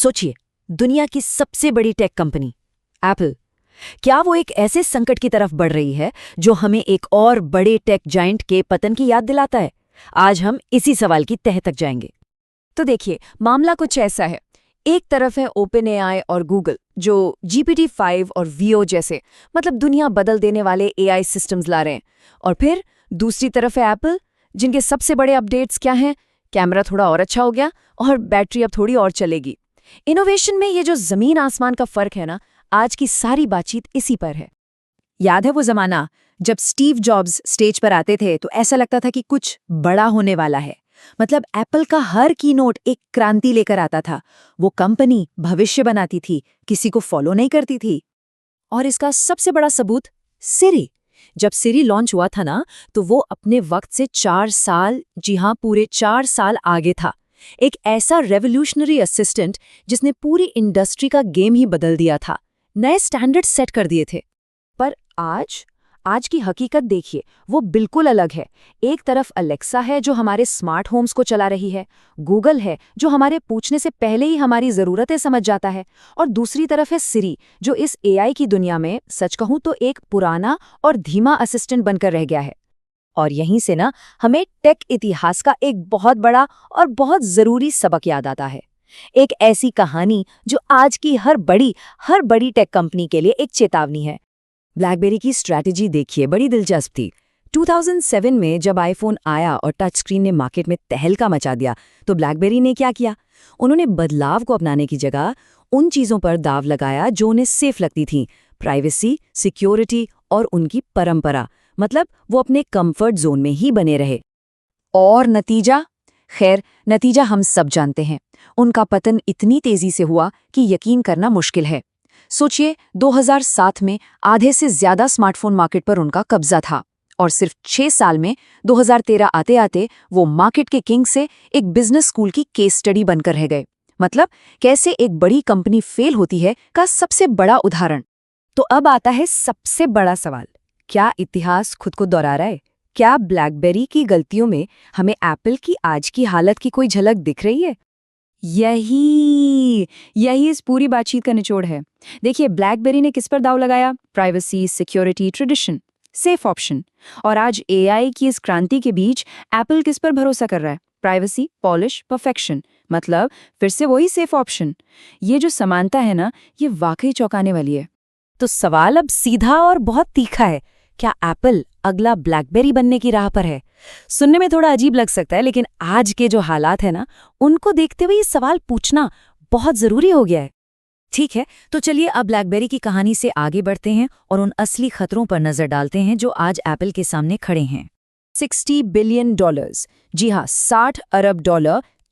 सोचिए, दुनिया की सबसे बड़ी टेक कंपनी एप्पल, क्या वो एक ऐसे संकट की तरफ बढ़ रही है जो हमें एक और बड़े टेक जायंट के पतन की याद दिलाता है? आज हम इसी सवाल की तह तक जाएंगे। तो देखिए, मामला कुछ ऐसा है। एक तरफ है ओपन एआई और गूगल, जो GPT-5 और वीओ जैसे मतलब दुनिया बदल देने वाले एआई सिस्टम्स ला रहे हैं। और फिर दूसरी तरफ है एप्पल, जिनके सबसे बड़े अपडेट्स क्या हैं? कैमरा थोड़ा और अच्छा हो गया और बैटरी अब थोड़ी और चलेगी। इनोवेशन में ये जो जमीन आसमान का फर्क है ना, आज की सारी बातचीत इसी पर है। याद है वो जमाना जब स्टीव जॉब्स स्टेज पर आते थे तो ऐसा लगता था कि कुछ बड़ा होने वाला है। मतलब एप्पल का हर कीनोट एक क्रांति लेकर आता था। वो कंपनी भविष्य बनाती थी, किसी को फॉलो नहीं करती थी। और इसका सबसे बड़ा सबूत सिरी। जब सिरी लॉन्च हुआ था ना, तो वो अपने वक्त से 4 साल, जी हाँ, पूरे 4 साल आगे था। एक ऐसा रेवोल्यूशनरी असिस्टेंट जिसने पूरी इंडस्ट्री का गेम ही बदल दिया था, नए स्टैंडर्ड सेट कर दिए थे। पर आज की हकीकत देखिए, वो बिल्कुल अलग है। एक तरफ अलेक्सा है जो हमारे स्मार्ट होम्स को चला रही है, गूगल है जो हमारे पूछने से पहले ही हमारी ज़रूरतें समझ जाता है, और दूसरी तरफ है सिरी जो इस एआई की दुनिया में सच कहूं तो एक पुराना और धीमा असिस्टेंट बनकर रह गया है। और यहीं से ना हमें टेक इतिहास का एक बहुत बड़ा और बहुत ज़रूरी सबक याद आता है। एक ऐसी कहानी जो आज की हर बड़ी टेक कंपनी के लिए एक चेतावनी है। ब्लैकबेरी की स्ट्रैटेजी देखिए, बड़ी दिलचस्प थी। 2007 में जब आईफोन आया और टच स्क्रीन ने मार्केट में तहलका मचा दिया, तो ब्लैकबेरी ने क्या किया? उन्होंने बदलाव को अपनाने की जगह उन चीज़ों पर दाव लगाया जो उन्हें सेफ लगती थीं, प्राइवेसी, सिक्योरिटी और उनकी परंपरा। मतलब वो अपने कंफर्ट जोन में ही बने रहे। और नतीजा? खैर, नतीजा हम सब जानते हैं। उनका पतन इतनी तेजी से हुआ कि यकीन करना मुश्किल है। सोचिए, 2007 में आधे से ज्यादा स्मार्टफोन मार्केट पर उनका कब्जा था, और सिर्फ 6 साल में 2013 आते आते वो मार्केट के किंग से एक बिजनेस स्कूल की केस स्टडी बनकर रह गए। मतलब कैसे एक बड़ी कंपनी फेल होती है का सबसे बड़ा उदाहरण। तो अब आता है सबसे बड़ा सवाल, क्या इतिहास खुद को दोहरा रहा है? क्या ब्लैकबेरी की गलतियों में हमें एप्पल की आज की हालत की कोई झलक दिख रही है? यही इस पूरी बातचीत का निचोड़ है। देखिए, ब्लैकबेरी ने किस पर दाव लगाया? Privacy, security, tradition, safe option. और आज एआई की इस क्रांति के बीच एप्पल किस पर भरोसा कर रहा है? प्राइवेसी, पॉलिश, परफेक्शन, मतलब फिर से वही सेफ ऑप्शन। ये जो समानता है ना, ये वाकई चौंकाने वाली है। तो सवाल अब सीधा और बहुत तीखा है, क्या एप्पल अगला ब्लैकबेरी बनने की राह पर है? सुनने में थोड़ा अजीब लग सकता है, लेकिन आज के जो हालात हैं ना, उनको देखते हुए ये सवाल पूछना बहुत जरूरी हो गया है। ठीक है, तो चलिए अब ब्लैकबेरी की कहानी से आगे बढ़ते हैं और उन असली खतरों पर नजर डालते हैं जो आज एप्पल के सामने खड़े हैं। $60 बिलियन, जी हाँ, $60 अरब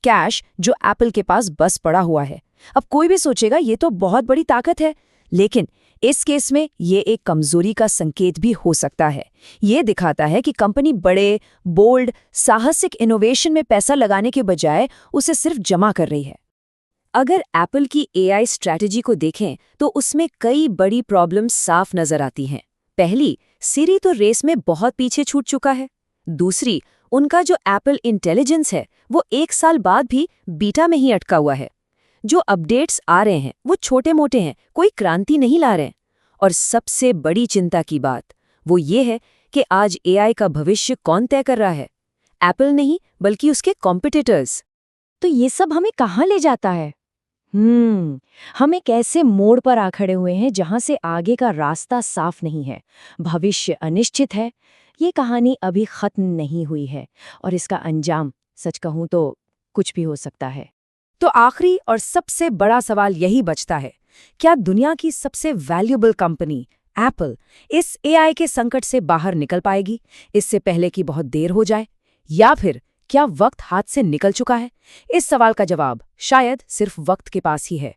कैश जो एप्पल के पास बस पड़ा हुआ है। अब कोई भी सोचेगा ये तो बहुत बड़ी ताकत है, लेकिन इस केस में ये एक कमजोरी का संकेत भी हो सकता है। ये दिखाता है कि कंपनी बड़े, बोल्ड, साहसिक इनोवेशन में पैसा लगाने के बजाय उसे सिर्फ जमा कर रही है। अगर एप्पल की एआई स्ट्रैटेजी को देखें तो उसमें कई बड़ी प्रॉब्लम्स साफ नजर आती हैं। पहली, सिरी तो रेस में बहुत पीछे छूट चुका है। दूसरी, उनका जो एप्पल इंटेलिजेंस है वो 1 साल बाद भी बीटा में ही अटका हुआ है। जो अपडेट्स आ रहे हैं वो छोटे मोटे हैं, कोई क्रांति नहीं ला रहे हैं। और सबसे बड़ी चिंता की बात वो ये है कि आज एआई का भविष्य कौन तय कर रहा है? एप्पल नहीं, बल्कि उसके कॉम्पिटिटर्स। तो ये सब हमें कहाँ ले जाता है? हम एक ऐसे मोड़ पर आ खड़े हुए हैं जहां से आगे का रास्ता साफ नहीं है, भविष्य अनिश्चित है। ये कहानी अभी खत्म नहीं हुई है और इसका अंजाम, सच कहूं तो, कुछ भी हो सकता है। तो आखिरी और सबसे बड़ा सवाल यही बचता है, क्या दुनिया की सबसे वैल्यूएबल कंपनी एप्पल इस एआई के संकट से बाहर निकल पाएगी, इससे पहले कि बहुत देर हो जाए? या फिर क्या वक्त हाथ से निकल चुका है? इस सवाल का जवाब शायद सिर्फ वक्त के पास ही है।